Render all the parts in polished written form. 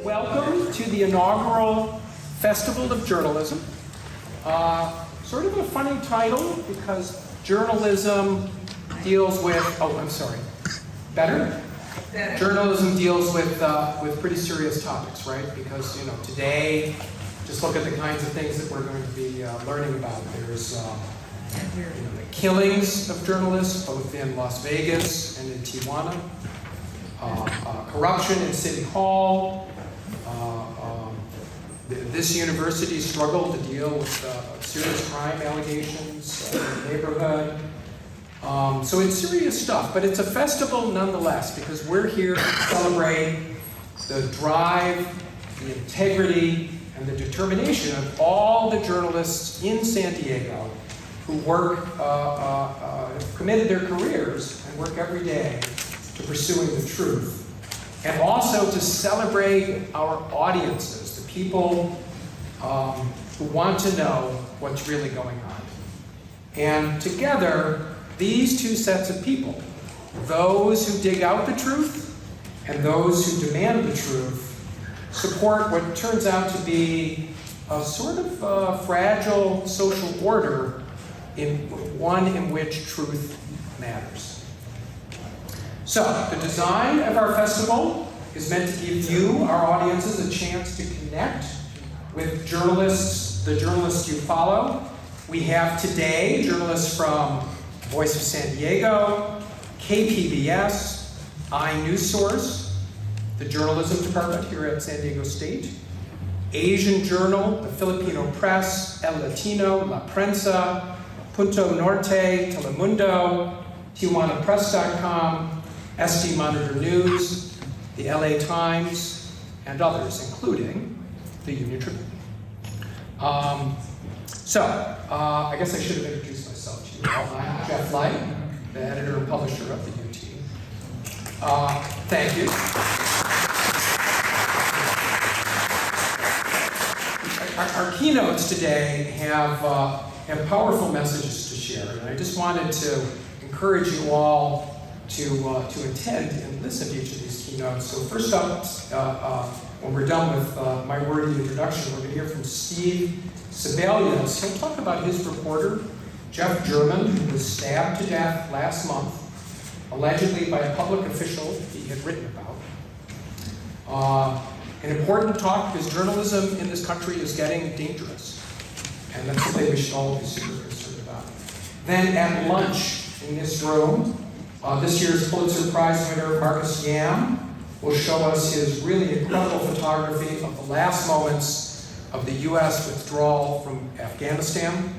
Welcome to the inaugural Festival of Journalism. Sort of a funny title because journalism deals with, Better? Journalism deals with pretty serious topics, right? Because, today, just look at the kinds of things that we're going to be learning about. There's the killings of journalists, both in Las Vegas and in Tijuana. Corruption in City Hall. This university struggled to deal with serious crime allegations in the neighborhood. So it's serious stuff, but it's a festival nonetheless because we're here to celebrate the drive, the integrity, and the determination of all the journalists in San Diego who work, have committed their careers and work every day to pursuing the truth. And also to celebrate our audiences, the people who want to know what's really going on. And together, these two sets of people, those who dig out the truth and those who demand the truth, support what turns out to be a sort of fragile social order, one in which truth matters. So, the design of our festival is meant to give you, our audiences, a chance to connect with journalists, the journalists you follow. We have today journalists from Voice of San Diego, KPBS, iNewsSource, the journalism department here at San Diego State, Asian Journal, the Filipino Press, El Latino, La Prensa, Punto Norte, Telemundo, TijuanaPress.com, SD Monitor News, the LA Times, and others, including the Union-Tribune. I guess I should have introduced myself to you. I'm Jeff Light, the editor and publisher of the UT. Thank you. Our keynotes today have powerful messages to share, and I just wanted to encourage you all to attend and listen to each of these keynotes. So first up, when we're done with my wordy introduction, we're going to hear from Steve Sebelius. He'll talk about his reporter, Jeff German, who was stabbed to death last month, allegedly by a public official he had written about. An important talk because journalism in this country is getting dangerous, and that's something we should all be super concerned about. Then at lunch in this room, this year's Pulitzer Prize winner, Marcus Yam, will show us his really incredible photography of the last moments of the U.S. withdrawal from Afghanistan.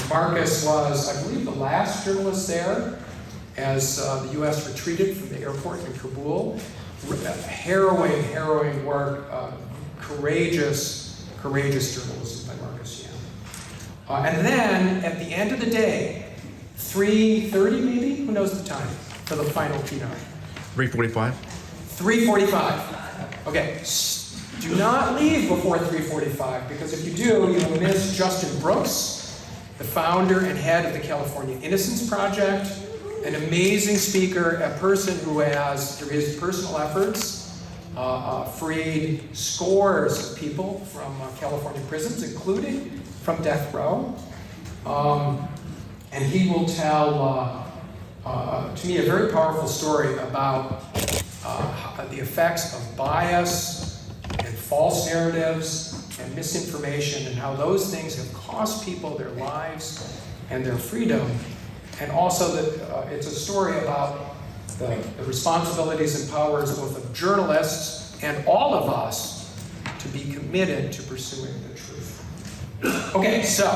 Marcus was, I believe, the last journalist there as the U.S. retreated from the airport in Kabul. Harrowing work, courageous journalism by Marcus Yam. And then, at the end of the day, 3:30 maybe? Who knows the time for the final keynote? 3:45. 3:45. Okay, do not leave before 3:45, because if you do, you will miss Justin Brooks, the founder and head of the California Innocence Project, an amazing speaker, a person who has, through his personal efforts, freed scores of people from California prisons, including from death row. And he will tell, to me, a very powerful story about the effects of bias and false narratives and misinformation and how those things have cost people their lives and their freedom. And also that it's a story about the responsibilities and powers both of journalists and all of us to be committed to pursuing the truth. Okay, so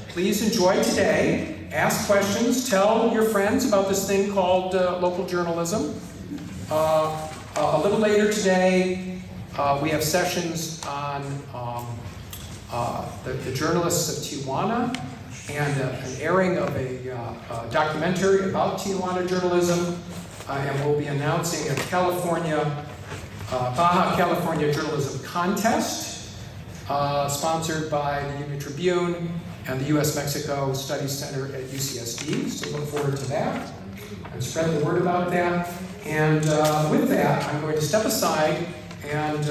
please enjoy today. Ask questions. Tell your friends about this thing called local journalism. A little later today, we have sessions on the journalists of Tijuana and an airing of a documentary about Tijuana journalism. And we'll be announcing a Baja California Journalism Contest, sponsored by the Union-Tribune and the U.S.-Mexico Studies Center at UCSD. So look forward to that and spread the word about that. And with that, I'm going to step aside and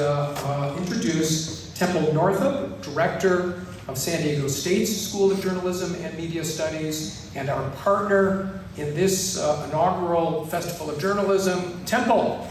introduce Temple Northup, Director of San Diego State's School of Journalism and Media Studies, and our partner in this inaugural Festival of Journalism, Temple.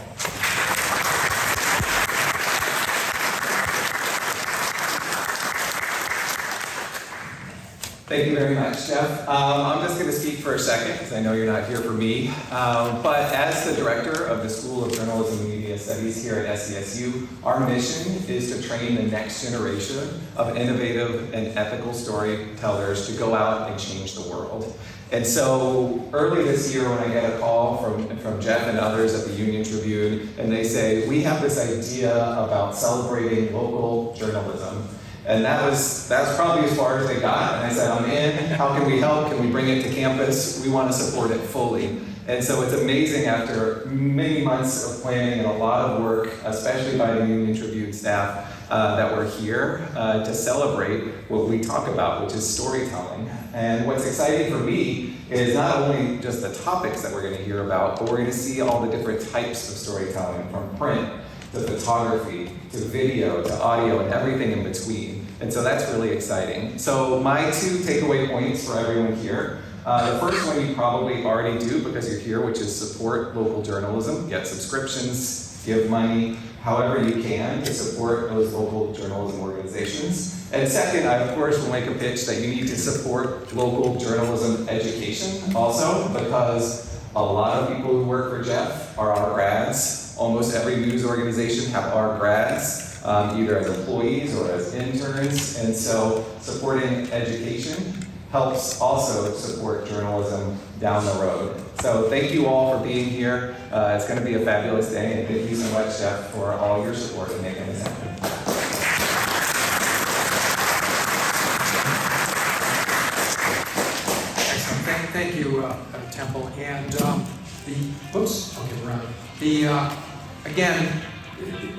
Thank you very much, Jeff. I'm just going to speak for a second because I know you're not here for me. But as the director of the School of Journalism and Media Studies here at SDSU, our mission is to train the next generation of innovative and ethical storytellers to go out and change the world. And so early this year when I get a call from Jeff and others at the Union-Tribune, and they say, we have this idea about celebrating local journalism. And that was probably as far as they got. And I said, I'm in. How can we help? Can we bring it to campus? We want to support it fully. And so it's amazing after many months of planning and a lot of work, especially by the Union-Tribune staff, that we're here to celebrate what we talk about, which is storytelling. And what's exciting for me is not only just the topics that we're going to hear about, but we're going to see all the different types of storytelling, from print to photography, to video, to audio, and everything in between. And so that's really exciting. So my 2 takeaway points for everyone here. The first one you probably already do because you're here, which is support local journalism. Get subscriptions, give money, however you can to support those local journalism organizations. And second, I of course will make a pitch that you need to support local journalism education also, because a lot of people who work for Jeff are our grads. Almost every news organization have our grads, either as employees or as interns, and so supporting education helps also support journalism down the road. So thank you all for being here. It's going to be a fabulous day, and thank you so much, Jeff, for all your support in making this happen. Excellent. Thank you, Temple. And again,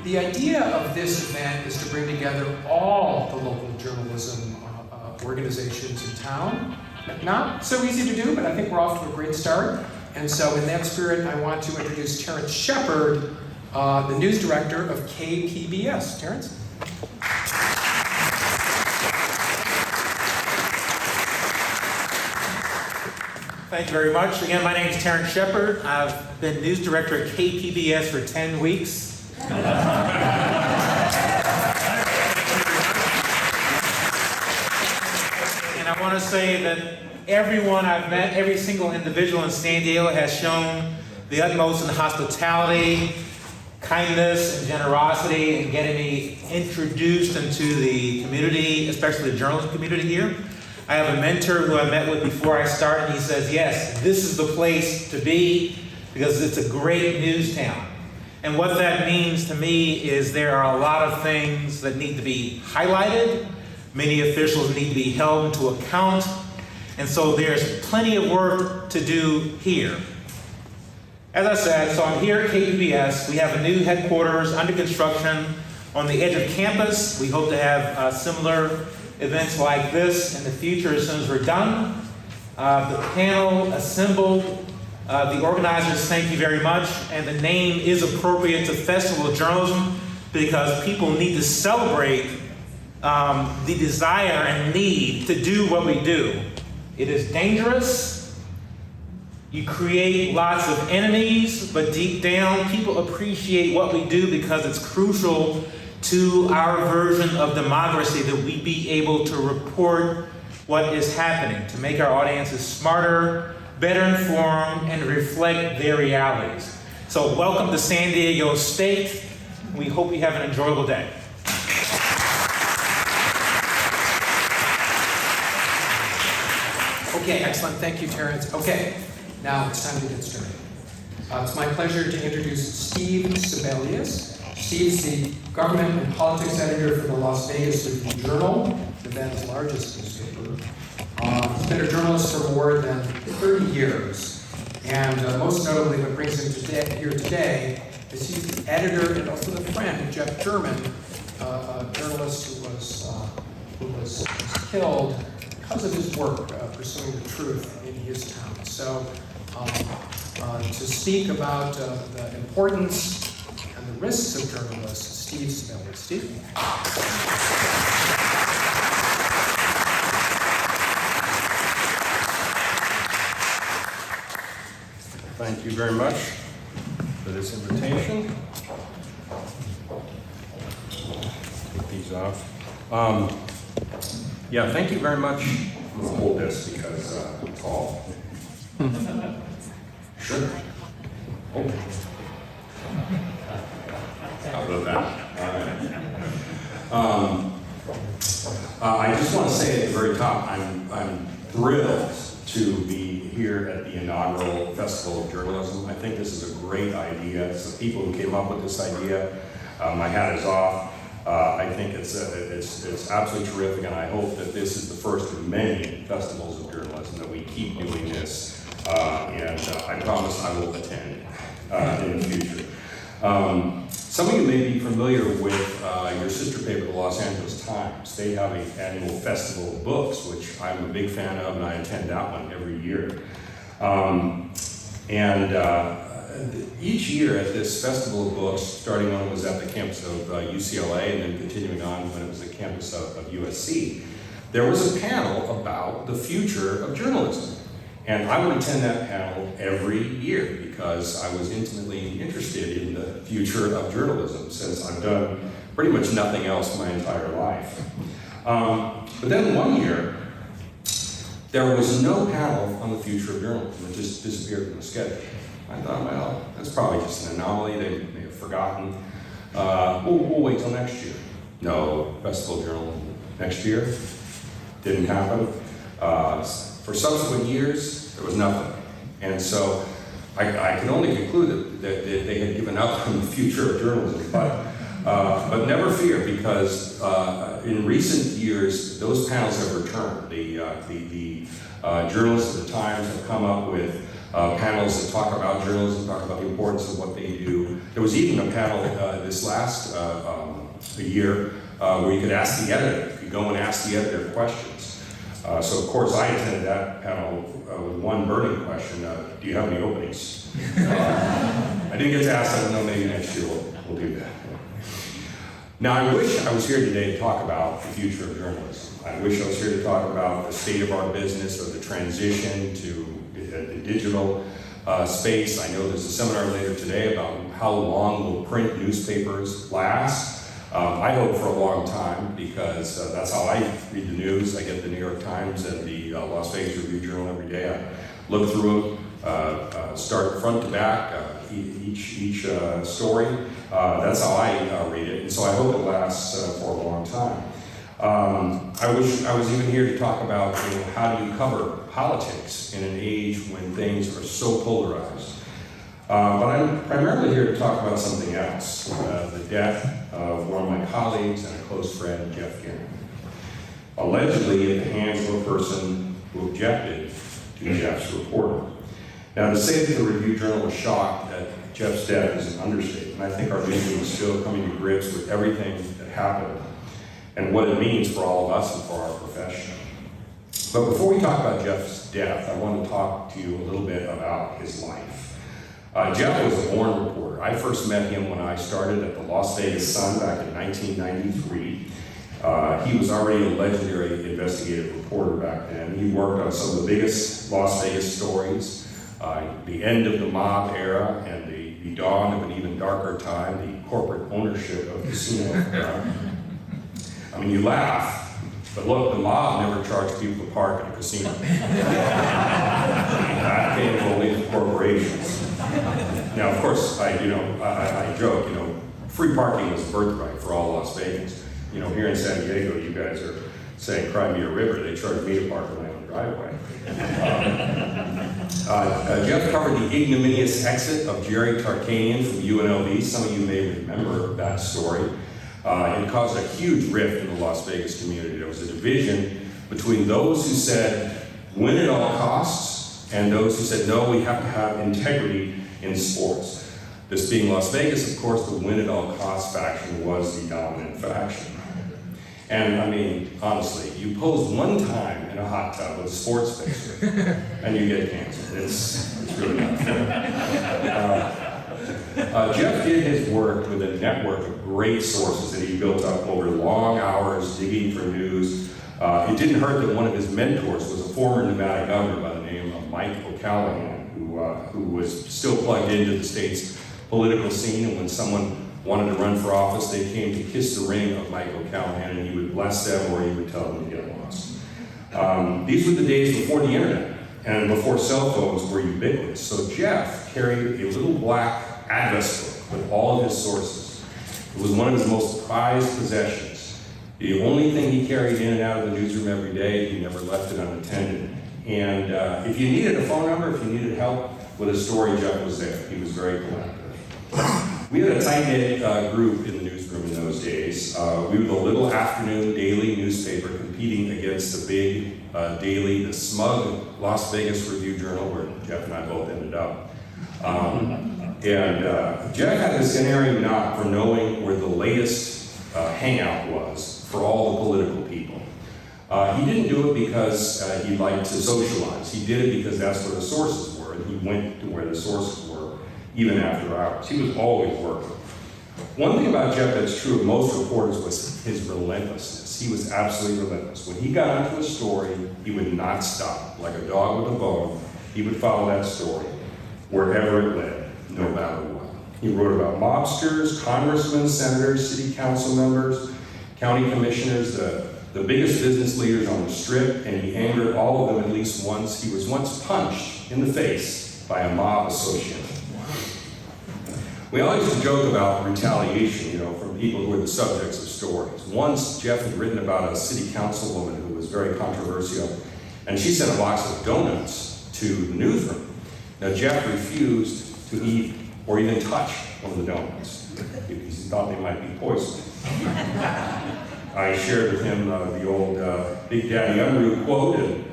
the idea of this event is to bring together all the local journalism organizations in town. Not so easy to do, but I think we're off to a great start. And so in that spirit, I want to introduce Terrence Shepard, the news director of KPBS. Terrence? Thank you very much. Again, my name is Terrence Shepard. I've been news director at KPBS for 10 weeks. And I want to say that everyone I've met, every single individual in San Diego has shown the utmost in hospitality, kindness, and generosity in getting me introduced into the community, especially the journalism community here. I have a mentor who I met with before I started. He says, yes, this is the place to be because it's a great news town. And what that means to me is there are a lot of things that need to be highlighted. Many officials need to be held into account. And so there's plenty of work to do here. As I said, so I'm here at KPBS. We have a new headquarters under construction on the edge of campus. We hope to have similar events like this in the future as soon as we're done. The panel assembled, the organizers, thank you very much, and the name is appropriate to Festival of Journalism because people need to celebrate the desire and need to do what we do. It is dangerous. You create lots of enemies, but deep down, people appreciate what we do because it's crucial to our version of democracy that we be able to report what is happening, to make our audiences smarter, better informed, and reflect their realities. So welcome to San Diego State. We hope you have an enjoyable day. Okay, excellent. Thank you, Terrence. Okay, now it's time to get started. It's my pleasure to introduce Steve Sebelius. Steve's the government and politics editor for the Las Vegas Review-Journal, Nevada's largest newspaper. He's been a journalist for more than 30 years. And most notably, what brings him here today is he's the editor and also the friend of Jeff German, a journalist who was killed because of his work pursuing the truth in his town. So to speak about the importance and the risks of journalists, Steve Sebelius. Steve? Thank you very much for this invitation. Take these off. Yeah, thank you very much. I'm going to hold this because it's tall. Sure. Oh. How about that? All right. I just want to say at the very top, I'm thrilled to be here at the inaugural Festival of Journalism. I think this is a great idea. It's the people who came up with this idea. My hat is off. I think it's absolutely terrific, and I hope that this is the first of many festivals of journalism, that we keep doing this, and I promise I will attend in the future. Some of you may be familiar with your sister paper, the Los Angeles Times. They have an annual festival of books, which I'm a big fan of, and I attend that one every year. Each year at this festival of books, starting when it was at the campus of UCLA and then continuing on when it was the campus of USC, there was a panel about the future of journalism. And I would attend that panel every year because I was intimately interested in the future of journalism, since I've done pretty much nothing else my entire life. But then one year, there was no panel on the future of journalism. It just disappeared from the schedule. I thought, well, that's probably just an anomaly. They may have forgotten. We'll wait till next year. No, Festival of Journalism next year. Didn't happen. For subsequent years, there was nothing. And so I can only conclude that they had given up on the future of journalism. But never fear, because in recent years, those panels have returned. The journalists of the Times have come up with panels that talk about journalism, talk about the importance of what they do. There was even a panel this last year where you could ask the editor. You could go and ask the editor questions. So of course I attended that panel with one burning question: do you have any openings? I didn't get to ask that. No, maybe next year we'll do that. Now I wish I was here today to talk about the future of journalism. I wish I was here to talk about the state of our business, or the transition to the digital space. I know there's a seminar later today about how long will print newspapers last. I hope for a long time, because that's how I read the news. I get the New York Times and the Las Vegas Review-Journal every day. I look through them, start front to back, each story. That's how I read it, and so I hope it lasts for a long time. I wish I was even here to talk about, how do you cover politics in an age when things are so polarized. But I'm primarily here to talk about something else, the death of one of my colleagues and a close friend, Jeff Garrett, allegedly in the hands of a person who objected to Jeff's reporting. Now, to say that the Review-Journal was shocked at Jeff's death is an understatement. I think our media is still coming to grips with everything that happened and what it means for all of us and for our profession. But before we talk about Jeff's death, I want to talk to you a little bit about his life. Jeff was a born reporter. I first met him when I started at the Las Vegas Sun back in 1993. He was already a legendary investigative reporter back then. He worked on some of the biggest Las Vegas stories, the end of the mob era and the dawn of an even darker time, the corporate ownership of casino. I mean, you laugh, but look, the mob never charged people to park at a casino. That came only to corporations. Now, of course, I joke, free parking was a birthright for all Las Vegas. Here in San Diego, you guys are saying, cry me a river. They charge me to park in my own driveway. Jeff covered the ignominious exit of Jerry Tarkanian from UNLV. Some of you may remember that story. It caused a huge rift in the Las Vegas community. There was a division between those who said, win at all costs, and those who said, no, we have to have integrity in sports. This being Las Vegas, of course, the win at all costs faction was the dominant faction. And I mean, honestly, you pose one time in a hot tub with a sports picture and you get cancer. It's really not fair. Jeff did his work with a network of great sources that he built up over long hours digging for news. It didn't hurt that one of his mentors was a former Nevada governor by the name of Mike O'Callahan, who was still plugged into the state's political scene, and when someone wanted to run for office, they came to kiss the ring of Mike O'Callahan, and he would bless them or he would tell them to get lost. These were the days before the internet and before cell phones were ubiquitous. So Jeff carried a little black address book with all of his sources. It was one of his most prized possessions. The only thing he carried in and out of the newsroom every day, he never left it unattended. And if you needed a phone number, if you needed help with a story, Jeff was there. He was very collaborative. We had a tight-knit group in the newsroom in those days. We were the little afternoon daily newspaper competing against the big daily, the smug Las Vegas Review-Journal, where Jeff and I both ended up. Jeff had this unerring knack for knowing where the latest hangout was for all the political people. He didn't do it because he liked to socialize. He did it because that's where the sources were, and he went to where the sources were, even after hours. He was always working. One thing about Jeff that's true of most reporters was his relentlessness. He was absolutely relentless. When he got onto a story, he would not stop. Like a dog with a bone, he would follow that story wherever it led, no matter what. He wrote about mobsters, congressmen, senators, city council members, county commissioners, the biggest business leaders on the strip, and he angered all of them at least once. He was once punched in the face by a mob associate. We always used to joke about retaliation, from people who were the subjects of stories. Once, Jeff had written about a city councilwoman who was very controversial, and she sent a box of donuts to the newsroom. Now, Jeff refused to eat or even touch one of the donuts because he thought they might be poisoned. I shared with him the old Big Daddy Unruh quote and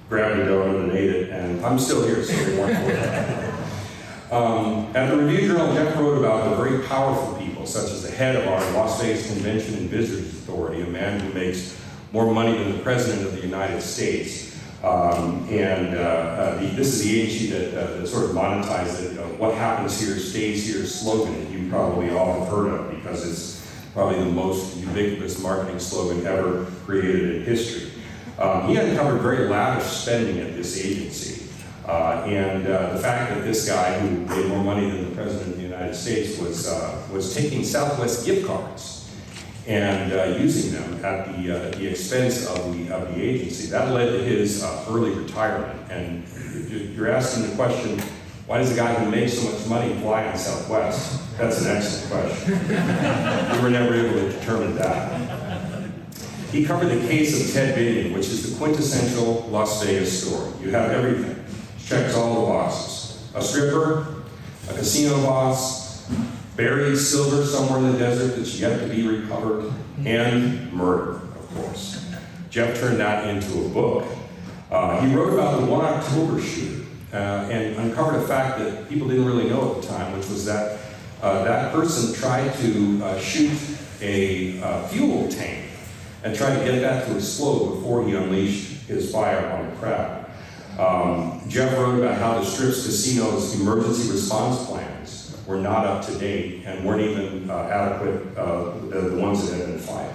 grabbed a donut and ate it, and I'm still here, so they weren't for that. At the Review-Journal, Jeff wrote about the very powerful people, such as the head of our Las Vegas Convention and Visitors Authority, a man who makes more money than the President of the United States. This is the agency that sort of monetized it. What happens here stays here slogan that you probably all have heard of because it's probably the most ubiquitous marketing slogan ever created in history. He uncovered very lavish spending at this agency. The fact that this guy who made more money than the President of the United States was taking Southwest gift cards and using them at the expense of the agency, that led to his early retirement. And you're asking the question, why does a guy who makes so much money fly on Southwest? That's an excellent question. We were never able to determine that. He covered the case of Ted Binion, which is the quintessential Las Vegas story. You have everything. Checks all the boxes. A stripper, a casino boss, buried silver somewhere in the desert that's yet to be recovered, and murder, of course. Jeff turned that into a book. He wrote about the 1 October shooter and uncovered a fact that people didn't really know at the time, which was that that person tried to shoot a fuel tank and tried to get that to explode before he unleashed his fire on the crowd. Jeff wrote about how the Strip's casino's emergency response plans were not up to date and weren't even adequate, the ones that had been filed.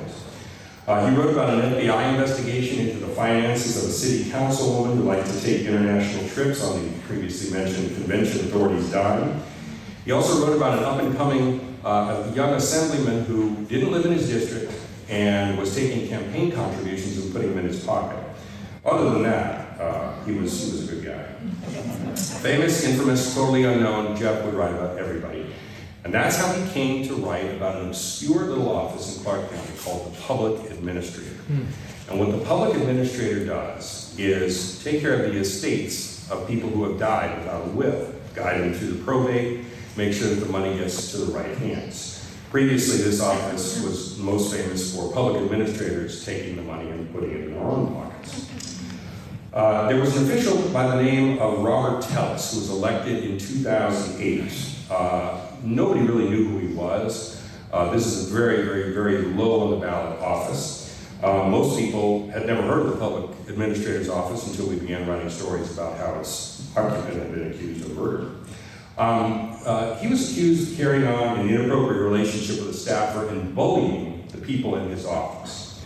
He wrote about an FBI investigation into the finances of a city councilwoman who liked to take international trips on the previously mentioned convention authority's dime. He also wrote about an up-and-coming young assemblyman who didn't live in his district and was taking campaign contributions and putting them in his pocket. Other than that, he was a good guy. Famous, infamous, totally unknown, Jeff would write about everybody. And that's how he came to write about an obscure little office in Clark County called the public administrator. And what the public administrator does is take care of the estates of people who have died without a will, guide them through the probate, make sure that the money gets to the right hands. Previously, this office was most famous for public administrators taking the money and putting it in their own pockets. There was an official by the name of Robert Tellis who was elected in 2008. Nobody really knew who he was. This is a very, very, very low on the ballot office. Most people had never heard of the public administrator's office until we began writing stories about how its occupant had been accused of murder. He was accused of carrying on an inappropriate relationship with a staffer and bullying the people in his office.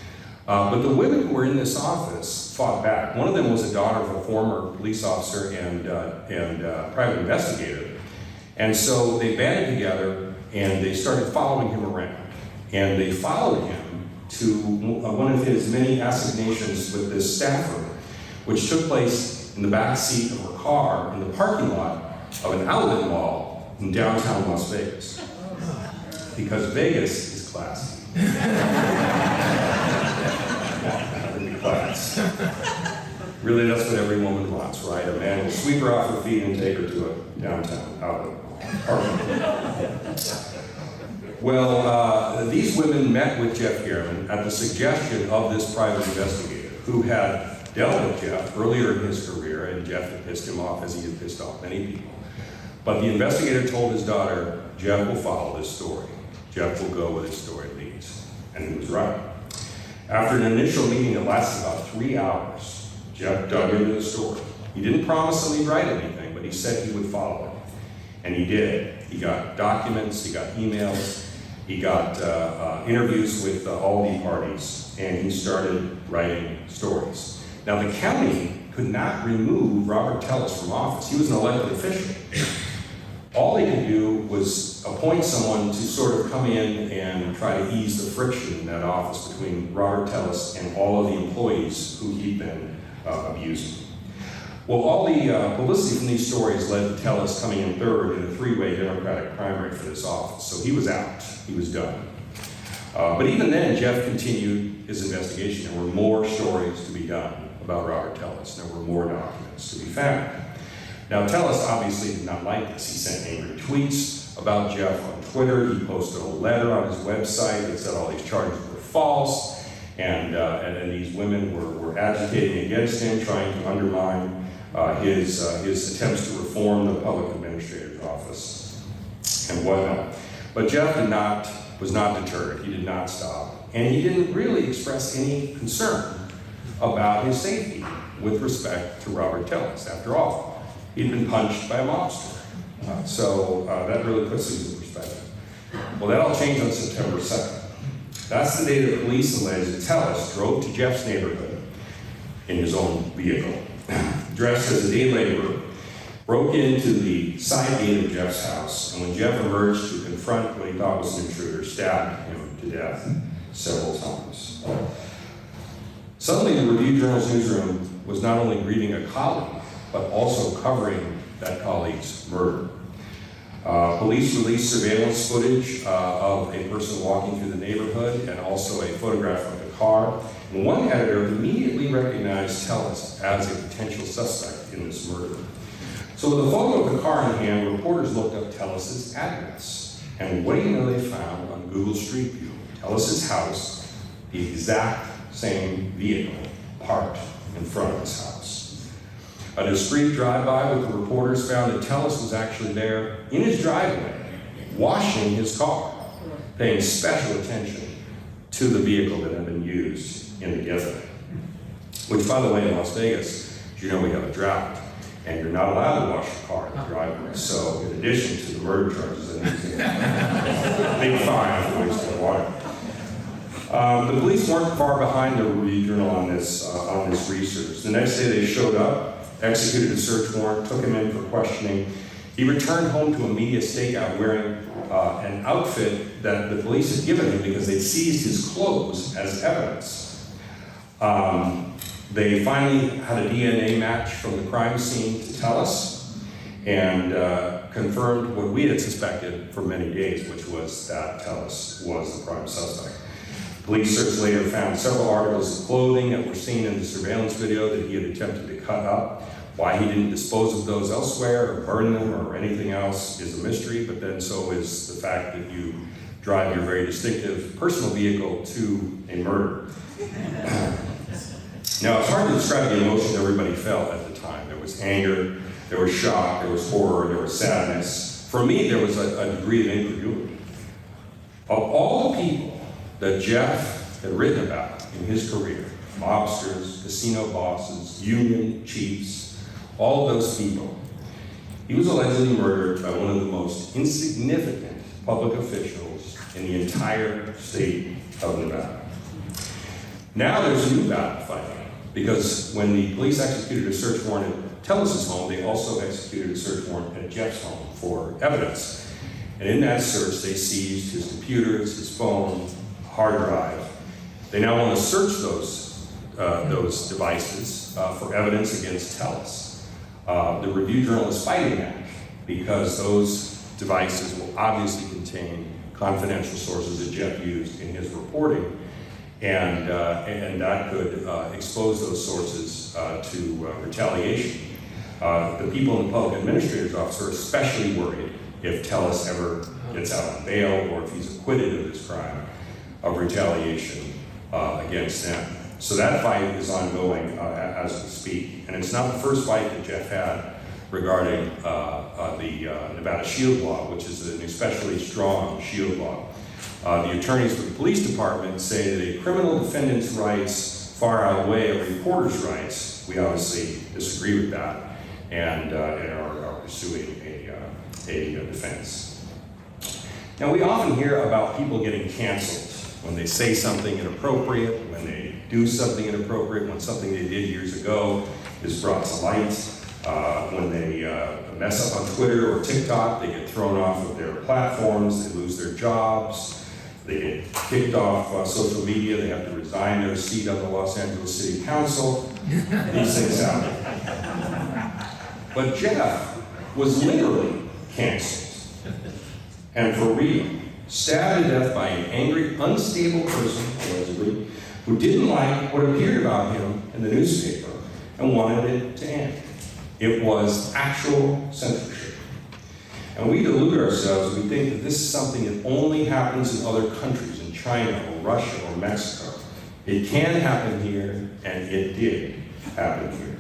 But the women who were in this office fought back. One of them was a daughter of a former police officer and private investigator. And so they banded together and they started following him around. And they followed him to one of his many assignations with this staffer, which took place in the back seat of her car in the parking lot of an outlet mall in downtown Las Vegas. Because Vegas is classy. Class. Really, that's what every woman wants, right? A man will sweep her off her feet and take her to a downtown outlet mall. Well, these women met with Jeff Garman at the suggestion of this private investigator who had dealt with Jeff earlier in his career, and Jeff had pissed him off as he had pissed off many people. But the investigator told his daughter, Jeff will follow this story. Jeff will go where this story leads. And he was right. After an initial meeting that lasted about 3 hours, Jeff dug into the story. He didn't promise that he'd write anything, but he said he would follow it. And he did. He got documents, he got emails, he got interviews with all the parties, and he started writing stories. Now, the county could not remove Robert Tellis from office. He was an elected official. All they could do was appoint someone to sort of come in and try to ease the friction in that office between Robert Tellis and all of the employees who he'd been abusing. Well, all the publicity from these stories led to Tellis coming in third in a 3-way Democratic primary for this office. So he was out. He was done. But even then, Jeff continued his investigation. There were more stories to be done about Robert Tellis. There were more documents to be found. Now, Tellis obviously did not like this. He sent angry tweets about Jeff on Twitter. He posted a letter on his website that said all these charges were false, and these women were agitating against him, trying to undermine his attempts to reform the public administrator's office and whatnot. But Jeff was not deterred. He did not stop, and he didn't really express any concern about his safety with respect to Robert Tellis. After all, he'd been punched by a mobster. So that really puts things in perspective. Well, that all changed on September 2nd. That's the day that police alleged that Tellis drove to Jeff's neighborhood in his own vehicle, dressed as a day laborer, broke into the side gate of Jeff's house, and when Jeff emerged to confront what he thought was an intruder, stabbed him to death several times. Suddenly, the Review-Journal's newsroom was not only grieving a colleague, but also covering that colleague's murder. Police released surveillance footage of a person walking through the neighborhood and also a photograph of the car. And one editor immediately recognized Tellis as a potential suspect in this murder. So with a photo of the car in hand, reporters looked up Tellis's address. And what do you know they found on Google Street View? Tellis's house, the exact same vehicle parked in front of his house. A discreet drive-by with the reporters found that Tellis was actually there in his driveway, washing his car, paying special attention to the vehicle that had been used in the gifting. Which, by the way, in Las Vegas, as you know, we have a drought, and you're not allowed to wash your car in the driveway. So, in addition to the murder charges, and a big fine for wasting water. The police weren't far behind the Review-Journal on this research. The next day they showed up, executed a search warrant, took him in for questioning. He returned home to a media stakeout wearing an outfit that the police had given him because they'd seized his clothes as evidence. They finally had a DNA match from the crime scene to Tellis and confirmed what we had suspected for many days, which was that Tellis was the prime suspect. Police search later found several articles of clothing that were seen in the surveillance video that he had attempted to cut up. Why he didn't dispose of those elsewhere or burn them or anything else is a mystery, but then so is the fact that you drive your very distinctive personal vehicle to a murder. Now, it's hard to describe the emotions everybody felt at the time. There was anger, there was shock, there was horror, there was sadness. For me, there was a degree of incredulity. Of all the people that Jeff had written about, in his career, mobsters, casino bosses, union chiefs, all of those people, he was allegedly murdered by one of the most insignificant public officials in the entire state of Nevada. Now there's a new battle fighting, because when the police executed a search warrant at Tellis's home, they also executed a search warrant at Jeff's home for evidence. And in that search, they seized his computers, his phone, hard drive. They now want to search those devices for evidence against Tellis. The review journal is fighting that because those devices will obviously contain confidential sources that Jeff used in his reporting, and that could expose those sources to retaliation. The people in the public administrator's office are especially worried if Tellis ever gets out on bail or if he's acquitted of this crime of retaliation against them. So that fight is ongoing as we speak, and it's not the first fight that Jeff had regarding the Nevada Shield Law, which is an especially strong shield law. The attorneys for the police department say that a criminal defendant's rights far outweigh a reporter's rights. We obviously disagree with that and are pursuing a defense. Now, we often hear about people getting canceled when they say something inappropriate, when they do something inappropriate, when something they did years ago is brought to light, when they mess up on Twitter or TikTok, they get thrown off of their platforms, they lose their jobs, they get kicked off social media, they have to resign their seat on the Los Angeles City Council. These things happen. But Jeff was literally canceled, and for real, stabbed to death by an angry, unstable person, allegedly, who didn't like what appeared about him in the newspaper and wanted it to end. It was actual censorship. And we delude ourselves, we think that this is something that only happens in other countries, in China or Russia or Mexico. It can happen here, and it did happen here.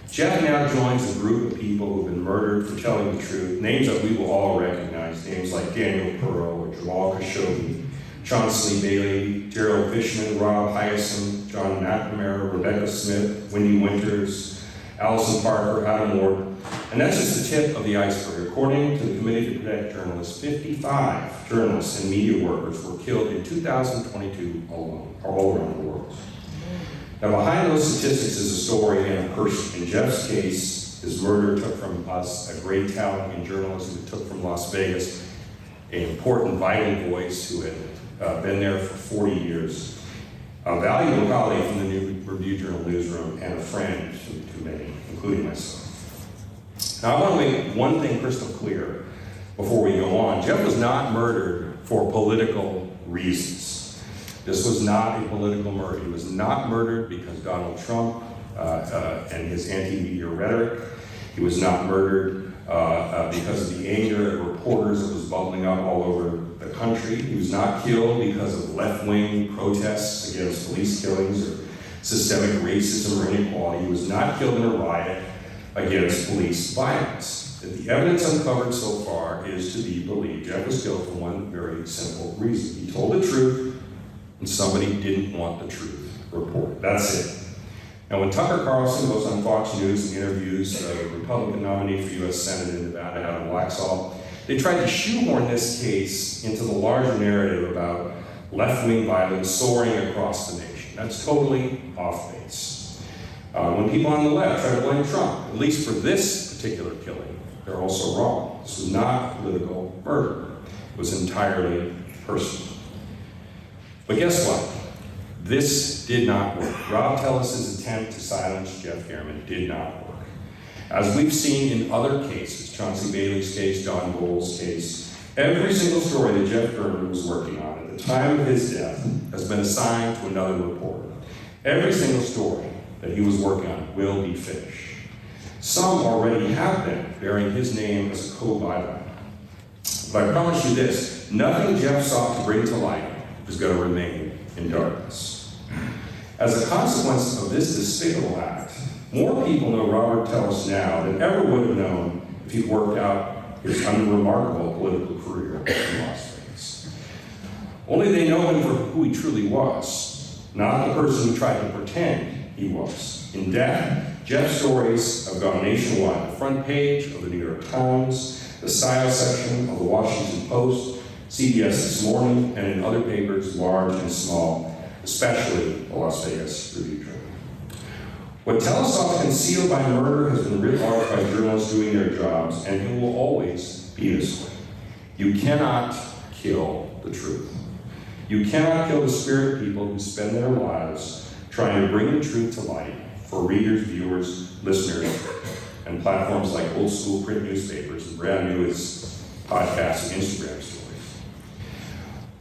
Jeff now joins a group of people who've been murdered for telling the truth, names that we will all recognize, names like Daniel Perot or Jamal Khashoggi, Chauncey Bailey, Gerald Fishman, Rob Hyacinth, John McNamara, Rebecca Smith, Wendy Winters, Allison Parker, Adam Ward. And that's just the tip of the iceberg. According to the Committee to Protect Journalists, 55 journalists and media workers were killed in 2022 alone, all around the world. Now, behind those statistics is a story and a person. In Jeff's case, his murder took from us a great talent in journalism. It took from Las Vegas an important, vital voice who had been there for 40 years, a valuable colleague from the New Review Journal newsroom, and a friend to many, including myself. Now, I want to make one thing crystal clear before we go on. Jeff was not murdered for political reasons. This was not a political murder. He was not murdered because Donald Trump and his anti-media rhetoric. He was not murdered because of the anger at reporters that was bubbling up all over the country. He was not killed because of left-wing protests against police killings or systemic racism or inequality. He was not killed in a riot against police violence. The evidence uncovered so far is to be believed. Jeff was killed for one very simple reason. He told the truth, and somebody didn't want the truth reported. That's it. Now, when Tucker Carlson goes on Fox News and interviews the Republican nominee for U.S. Senate in Nevada, Adam Waxall, they tried to shoehorn this case into the larger narrative about left-wing violence soaring across the nation. That's totally off base. When people on the left try to blame Trump, at least for this particular killing, they're also wrong. This was not political murder. It was entirely personal. But guess what? This did not work. Rob Tellis's attempt to silence Jeff Garman did not work. As we've seen in other cases, Chauncey Bailey's case, John Bowles' case, every single story that Jeff Garman was working on at the time of his death has been assigned to another reporter. Every single story that he was working on will be finished. Some already have been, bearing his name as a co-byline. But I promise you this, nothing Jeff sought to bring to light is going to remain in darkness. As a consequence of this despicable act, more people know Robert Tellis now than ever would have known if he'd worked out his unremarkable political career in Las Vegas. Only they know him for who he truly was, not the person who tried to pretend he was. In depth, Jeff's stories have gone nationwide. The front page of the New York Times, the style section of the Washington Post, CBS This Morning, and in other papers, large and small, especially the Las Vegas Review-Tribune. What telestuff concealed by murder has been writ large by journalists doing their jobs, and it will always be this way. You cannot kill the truth. You cannot kill the spirit of people who spend their lives trying to bring the truth to light for readers, viewers, listeners, and platforms like old school print newspapers and brand new as podcasts and Instagram stories.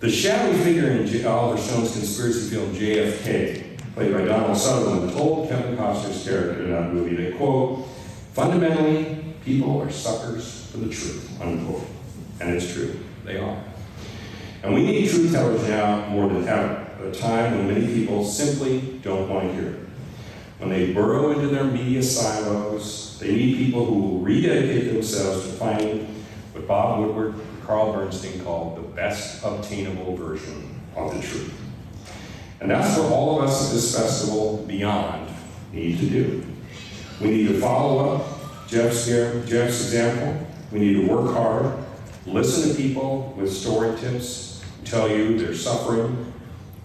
The shadowy figure in Oliver Stone's conspiracy film JFK, played by Donald Sutherland, told Kevin Costner's character in that movie that, quote, fundamentally, people are suckers for the truth, unquote. And it's true, they are. And we need truth tellers now more than ever, at a time when many people simply don't want to hear it. When they burrow into their media silos, they need people who will rededicate themselves to finding what Bob Woodward and Carl Bernstein called the best obtainable version of the truth. And that's what all of us at this festival beyond need to do. We need to follow up Jeff's example. We need to work hard, listen to people with story tips, tell you they're suffering,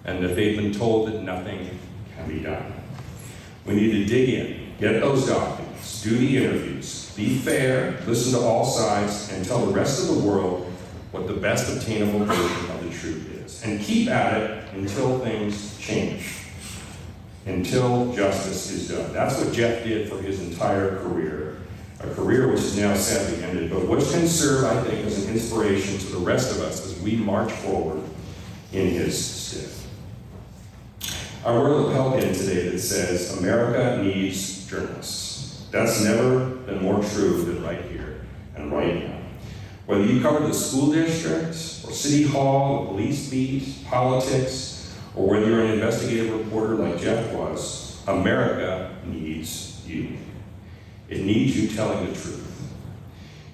and that they've been told that nothing can be done. We need to dig in, get those documents, do the interviews, be fair, listen to all sides, and tell the rest of the world what the best obtainable version of the truth is. And keep at it until things change, until justice is done. That's what Jeff did for his entire career, a career which is now sadly ended, but which can serve, I think, as an inspiration to the rest of us as we march forward in his stead. I wore a lapel pin today that says, America needs journalists. That's never been more true than right here and right now. Whether you cover the school district, or city hall, the police beat, politics, or whether you're an investigative reporter like Jeff was, America needs you. It needs you telling the truth.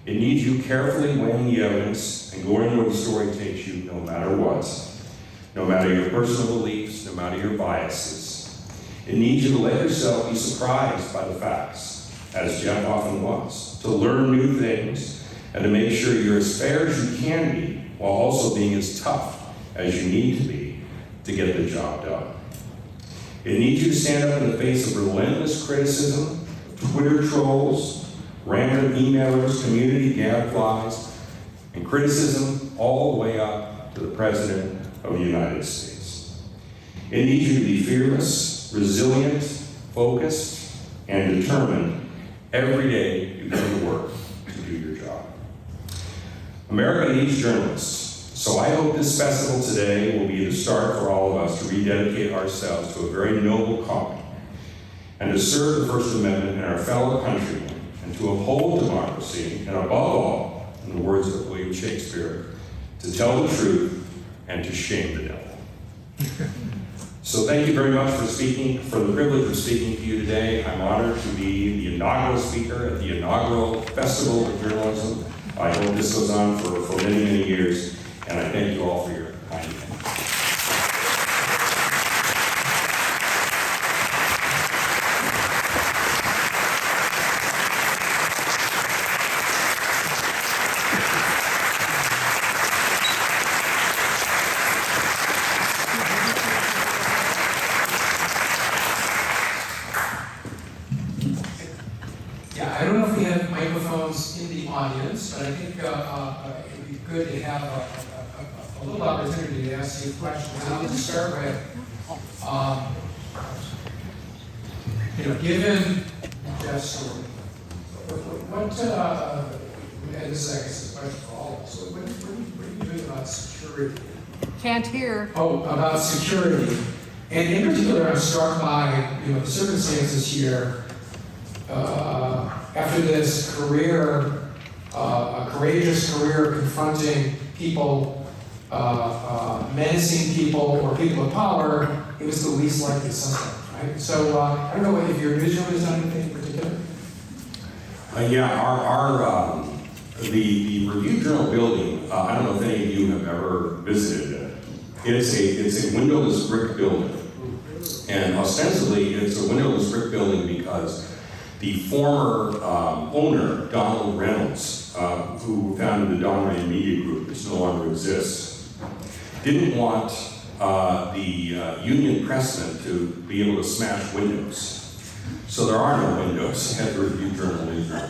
It needs you carefully weighing the evidence and going where the story takes you no matter what. No matter your personal beliefs, no matter your biases. It needs you to let yourself be surprised by the facts, as Jeff often was, to learn new things, and to make sure you're as fair as you can be, while also being as tough as you need to be to get the job done. It needs you to stand up in the face of relentless criticism, Twitter trolls, random emailers, community gadflies, and criticism all the way up to the President of the United States. It needs you to be fearless, resilient, focused, and determined every day you go to work to do your job. America needs journalists, so I hope this festival today will be the start for all of us to rededicate ourselves to a very noble calling and to serve the First Amendment and our fellow countrymen and to uphold democracy and above all, in the words of William Shakespeare, to tell the truth and to shame the devil. So thank you very much for the privilege of speaking to you today. I'm honored to be the inaugural speaker at the inaugural Festival of Journalism. I hope this goes on for many, many years, and I thank you all for your kind attention. Yeah, I don't know if we have microphones in the audience, but I think it would be good to have a little opportunity to ask you questions. And I'll just start with, given Jeff's story, and this is, I guess, a question for all of us. What are you doing about security? Can't hear. Oh, about security. And in particular, I'm struck by, the circumstances here. After this career, a courageous career confronting people, menacing people or people of power, it was the least likely suspect, right? So I don't know if your vision is on anything in particular. The Review Journal building, I don't know if any of you have ever visited it. It's a windowless brick building. And ostensibly, it's a windowless brick building because the former owner, Donald Reynolds, who founded the Don Rand Media Group, which no longer exists, didn't want the Union pressmen to be able to smash windows. So there are no windows at the Review-Journal newsroom.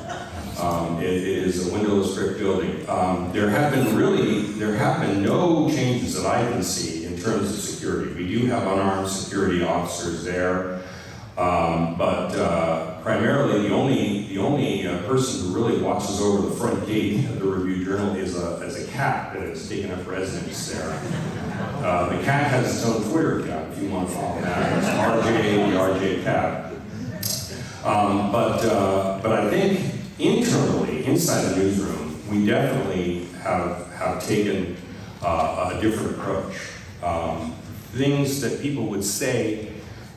It is a windowless brick building. There have been no changes that I can see in terms of security. We do have unarmed security officers there, but primarily the only person who really watches over the front gate of the Review-Journal is a cat that has taken up residence there. The cat has its own Twitter account if you want to follow that. It's RJ, the RJ cat. But I think internally, inside the newsroom, we definitely have taken a different approach. Things that people would say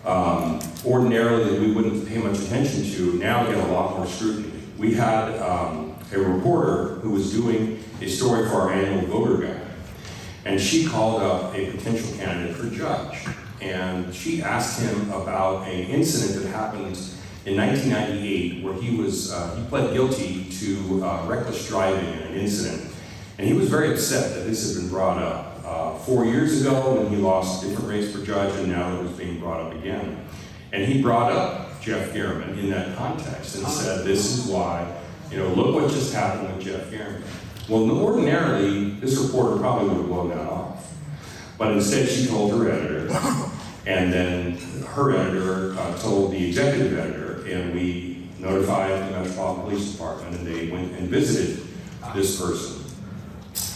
ordinarily that we wouldn't pay much attention to now get a lot more scrutiny. We had a reporter who was doing a story for our annual voter guide, and she called up a potential candidate for judge, and she asked him about an incident that happened in 1998, where he pled guilty to reckless driving in an incident. And he was very upset that this had been brought up 4 years ago when he lost a different race for judge, and now it was being brought up again. And he brought up Jeff Garriman in that context and said, this is why, look what just happened with Jeff Garriman. Well, ordinarily, this reporter probably would have blown that off. But instead, she told her editor, and then her editor told the executive editor, and we notified the Metropolitan Police Department, and they went and visited this person.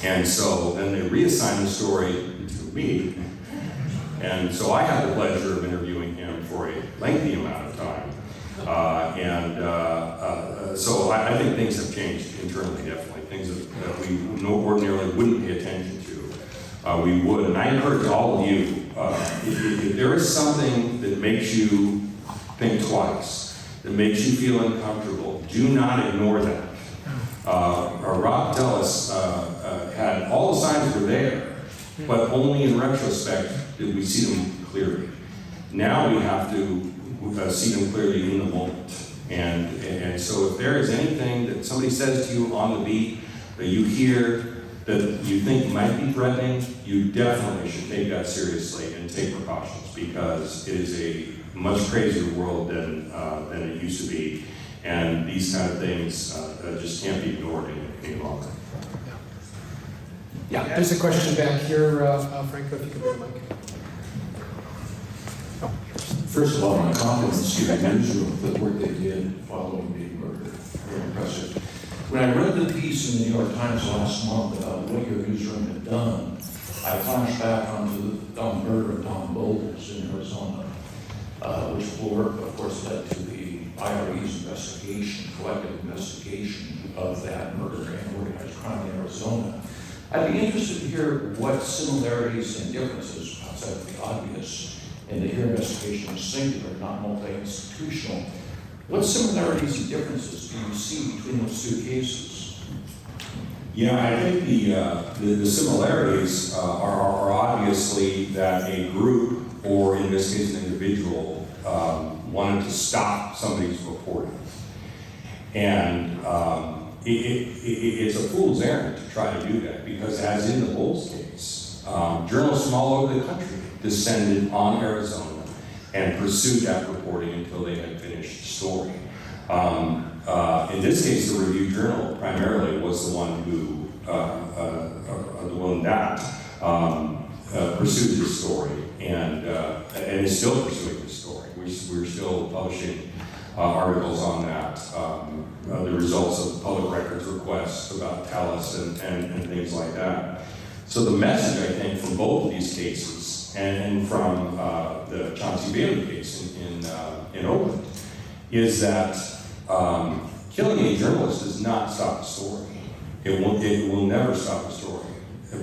And so then they reassigned the story to me, and so I had the pleasure of interviewing him for a lengthy amount of time. So I think things have changed internally, definitely. Things that we ordinarily wouldn't pay attention to. We would, and I encourage all of you, if there is something that makes you think twice, that makes you feel uncomfortable, do not ignore that. Rob Tellis had all the signs were there, but only in retrospect did we see them clearly. Now we have to see them clearly in the moment. And so if there is anything that somebody says to you on the beat that you hear that you think might be threatening, you definitely should take that seriously and take precautions, because it is a much crazier world than it used to be. And these kind of things just can't be ignored any longer. Yeah, there's a question back here, Franco, if you could bring the mic. First of all, my compliments to the newsroom for the work they did following the murder. Very impressive. When I read the piece in the New York Times last month about what your newsroom had done, I flashed back onto the murder of Tom Bowles in Arizona, which, of course, led to the IRE's investigation, collective investigation of that murder and organized crime in Arizona. I'd be interested to hear what similarities and differences, outside of the obvious, in the here investigation is singular, not multi-institutional. What similarities and differences do you see between those two cases? Yeah, I think the similarities are obviously that a group, or in this case an individual, wanted to stop somebody's reporting. And it's a fool's errand to try to do that, because as in the Bowles case, journalists from all over the country descended on Arizona and pursued that reporting until they had finished the story. In this case, the Review-Journal primarily was the one who, pursued this story and is still pursuing this story. We're still publishing articles on that, the results of public records requests about Tellis and things like that. So the message, I think, from both of these cases and from the Chauncey Bailey case in Oakland is that killing a journalist does not stop the story. It will never stop the story.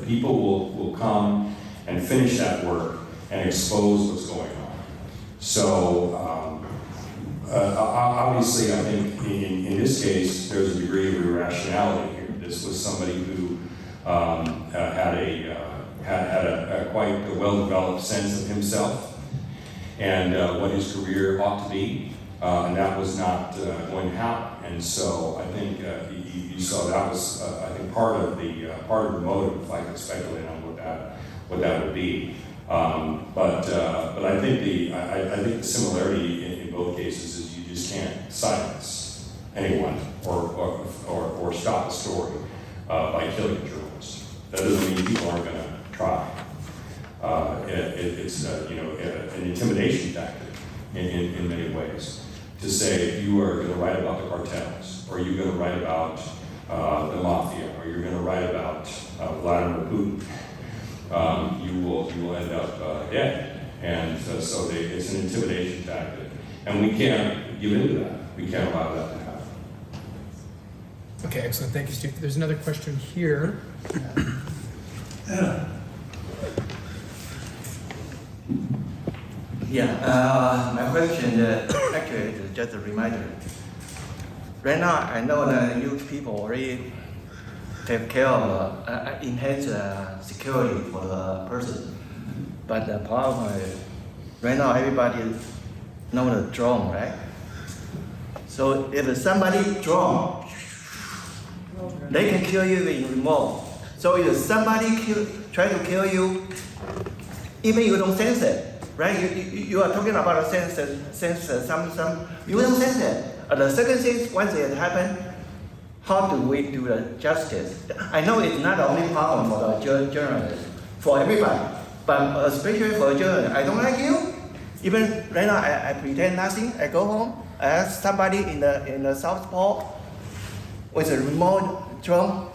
People will come and finish that work and expose what's going on. So obviously, I think in this case, there's a degree of irrationality here. This was somebody who had a quite a well-developed sense of himself, and what his career ought to be, and that was not going to happen. And so I think you saw that was I think part of the motive, if I could speculate on what that would be. But I think the similarity in both cases is you just can't silence anyone or stop a story by killing a journalist. That doesn't mean people aren't going to try. It's an intimidation tactic in many ways to say if you are going to write about the cartels, or you're going to write about the mafia, or you're going to write about Vladimir Putin, you will end up dead. And so it's an intimidation tactic, and we can't give into that. We can't allow that to happen. Okay, excellent. Thank you, Steve. There's another question here. My question actually is just a reminder. Right now, I know that youth people already take care of enhance security for the person. But the problem is, right now everybody knows the drone, right? So if somebody drone, they can kill you in remote. So if somebody try to kill you, even you don't sense it. Right? You are talking about a sense, some you don't sense it. The second thing, once it happens, how do we do the justice? I know it's not the only problem for the journalist, for everybody, but especially for a journalist. I don't like you. Even right now, I pretend nothing. I go home, I ask somebody in the South Pole with a remote drone,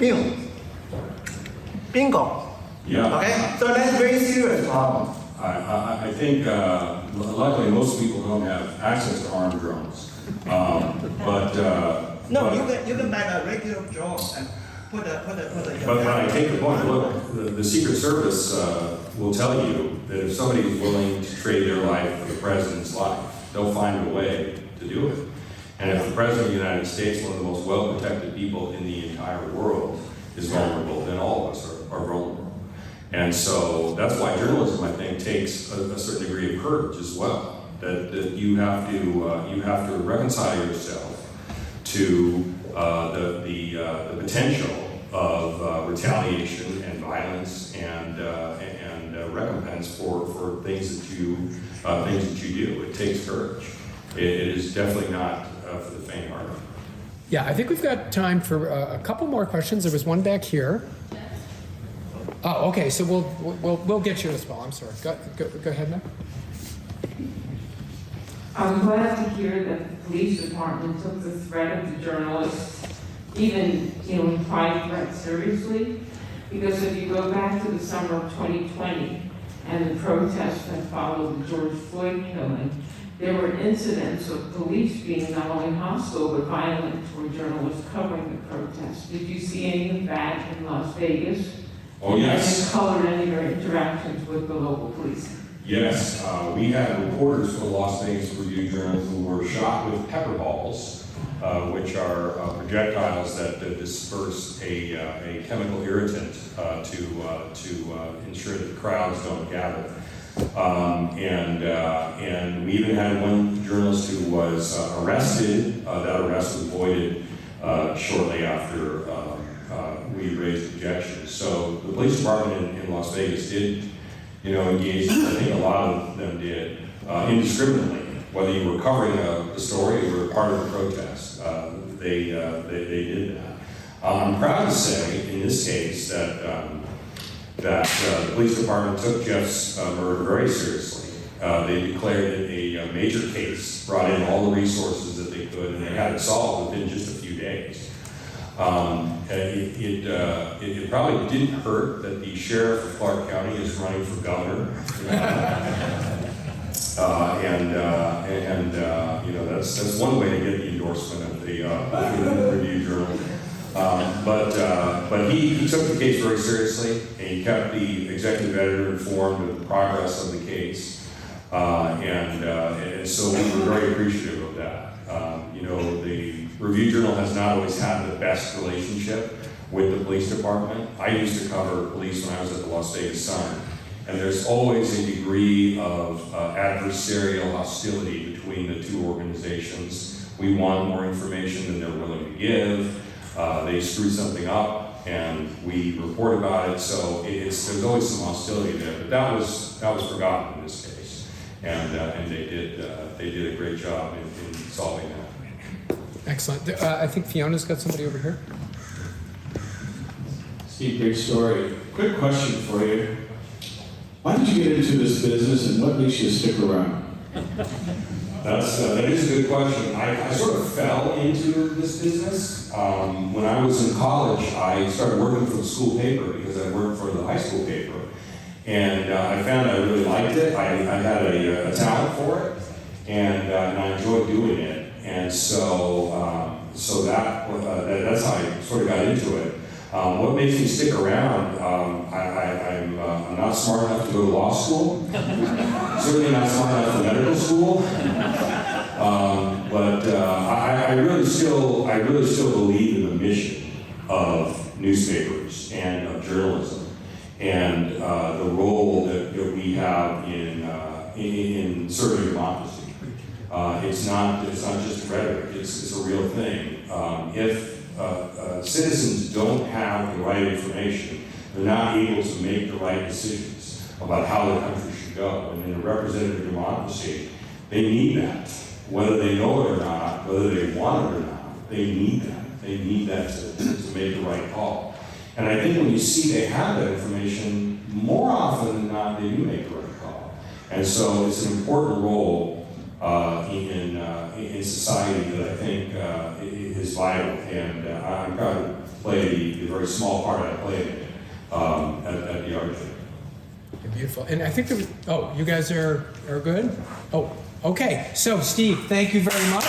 bingo. Yeah. Okay, so that's a very serious problem. I think luckily most people don't have access to armed drones, No, you can buy a regular drone and put a. But I take the point. Look, the Secret Service will tell you that if somebody is willing to trade their life for the president's life, they'll find a way to do it. And if the president of the United States, one of the most well-protected people in the entire world, is vulnerable, then all of us are vulnerable. And so that's why journalism, I think, takes a certain degree of courage as well. That you have to reconcile yourself to the potential of retaliation and violence and recompense for things that you do. It takes courage. It is definitely not for the faint-hearted. Yeah, I think we've got time for a couple more questions. There was one back here. Oh, okay. So we'll get you as well. I'm sorry. Go ahead, ma'am. I'm glad to hear that the police department took the threat of the journalists, even implied threat, seriously. Because if you go back to the summer of 2020 and the protests that followed the George Floyd killing, there were incidents of police being not only hostile but violent toward journalists covering the protests. Did you see any of that in Las Vegas? Oh, yes. And colored any of your interactions with the local police? Yes, we had reporters for the Las Vegas Review-Journal who were shot with pepper balls, which are projectiles that disperse a chemical irritant to ensure that crowds don't gather. And we even had one journalist who was arrested. That arrest was voided shortly after we raised objections. So the police department in Las Vegas did, engage. I think a lot of them did indiscriminately, whether you were covering a story or part of the protest. They did that. I'm proud to say, in this case, that the police department took Jeff's murder very seriously. They declared it a major case, brought in all the resources that they could, and they had it solved within just a few days. It probably didn't hurt that the sheriff of Clark County is running for governor. That's one way to get the endorsement of the Review-Journal. But he took the case very seriously, and he kept the executive editor informed of the progress of the case. And so we were very appreciative of that. The Review-Journal has not always had the best relationship with the police department. I used to cover police when I was at the Las Vegas Sun, And there's always a degree of adversarial hostility between the two organizations. We want more information than they're willing to give. They screw something up, and we report about it. So there's always some hostility there. But that was forgotten in this case, and they did a great job in solving that. Excellent. I think Fiona's got somebody over here. Steve, great story. Quick question for you. Why did you get into this business, and what makes you stick around? That is a good question. I sort of fell into this business. When I was in college, I started working for the school paper because I worked for the high school paper. And I found I really liked it. I had a talent for it, and I enjoyed doing it. And so that's how I sort of got into it. What makes me stick around? I'm not smart enough to go to law school. Certainly not smart enough for medical school. But I really still believe in the mission of newspapers and of journalism, and the role that we have in serving democracy. It's not just rhetoric. It's a real thing. If citizens don't have the right information, they're not able to make the right decisions about how the country should go. And in a representative democracy, they need that. Whether they know it or not, whether they want it or not, they need that. They need that to make the right call. And I think when you see they have that information, more often than not, they do make the right call. And so it's an important role in society that I think is vital, and I'm proud to play the very small part I played at the Art Fair. Beautiful. And I think you guys are good? Oh, okay. So, Steve, thank you very much.